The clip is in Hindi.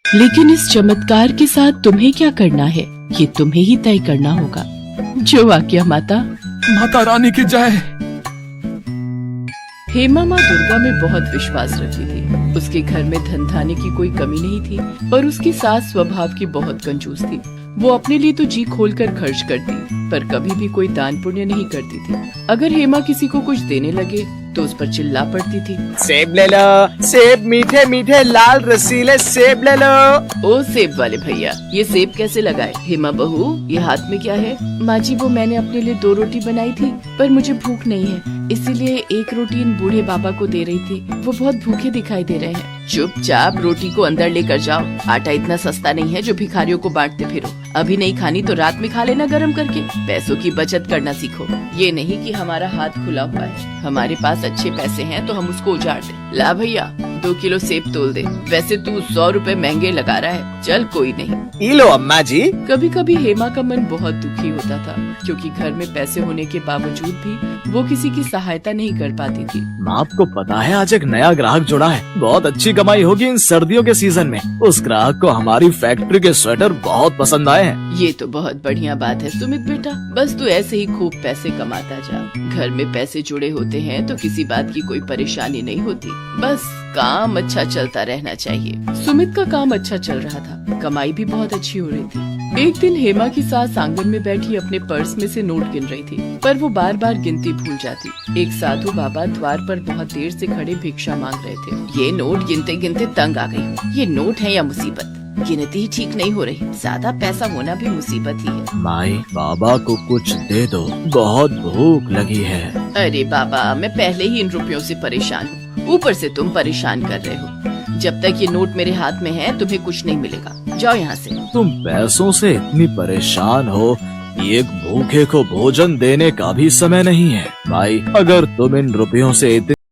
लेकिन इस चमत्कार के साथ तुम्हें क्या करना है, ये तुम्हें ही तय करना होगा। जो आज्ञा माता। माता रानी की जय। हेमा माँ दुर्गा में बहुत विश्वास रखती थी। उसके घर में धन धान्य की कोई कमी नहीं थी, पर उसकी सास स्वभाव की बहुत कंजूस थी। वो अपने लिए तो जी खोलकर खर्च करती, पर कभी भी कोई दान पुण्य नहीं करती थी। अगर हेमा किसी को कुछ देने लगे तो उस पर चिल्ला पड़ती थी, सेब ले लो, सेब मीठे मीठे लाल रसीले सेब ले लो। ओ सेब वाले भैया, ये सेब कैसे लगाए? हेमा बहू, ये हाथ में क्या है? माँ जी, वो मैंने अपने लिए 2 रोटी बनाई थी, पर मुझे भूख नहीं है, इसीलिए 1 रोटी इन बूढ़े बाबा को दे रही थी। वो बहुत भूखे दिखाई दे रहे हैं। चुपचाप रोटी को अंदर लेकर जाओ। आटा इतना सस्ता नहीं है जो भिखारियों को बांटते फिरो। अभी नहीं खानी तो रात में खा लेना गरम करके। पैसों की बचत करना सीखो। ये नहीं कि हमारा हाथ खुला हुआ है, हमारे पास अच्छे पैसे हैं तो हम उसको उजाड़ दें। ला भैया, 2 किलो सेब तोल दे। वैसे तू 100 रुपए महंगे लगा रहा है। चल कोई नहीं। ये लो अम्मा जी। कभी कभी हेमा का मन बहुत दुखी होता था, क्योंकि घर में पैसे होने के बावजूद भी वो किसी की सहायता नहीं कर पाती थी। आपको पता है आज एक नया ग्राहक जुड़ा है, बहुत अच्छी कमाई होगी इन सर्दियों के सीजन में। उस ग्राहक को हमारी फैक्ट्री के स्वेटर बहुत पसंद आए हैं। ये तो बहुत बढ़िया बात है सुमित बेटा, बस तू ऐसे ही खूब पैसे कमाता जा। घर में पैसे जुड़े होते हैं तो किसी बात की कोई परेशानी नहीं होती, बस काम अच्छा चलता रहना चाहिए। सुमित का काम अच्छा चल रहा था, कमाई भी बहुत अच्छी हो रही थी। एक दिन हेमा की सास आंगन में बैठी अपने पर्स में से नोट गिन रही थी, पर वो बार बार गिनती भूल जाती। एक साधु बाबा द्वार पर बहुत देर से खड़े भिक्षा मांग रहे थे। ये नोट गिनते गिनते तंग आ गई। ये नोट है या मुसीबत? गिनती ही ठीक नहीं हो रही, ज्यादा पैसा होना भी मुसीबत ही है। माई, बाबा को कुछ दे दो, बहुत भूख लगी है। अरे बाबा, मैं पहले ही इन रुपयों से परेशान हूँ, ऊपर से तुम परेशान कर रहे हो। जब तक ये नोट मेरे हाथ में है तुम्हें कुछ नहीं मिलेगा। जाओ यहाँ से। तुम पैसों से इतनी परेशान हो, एक भूखे को भोजन देने का भी समय नहीं है। भाई, अगर तुम इन रुपयों से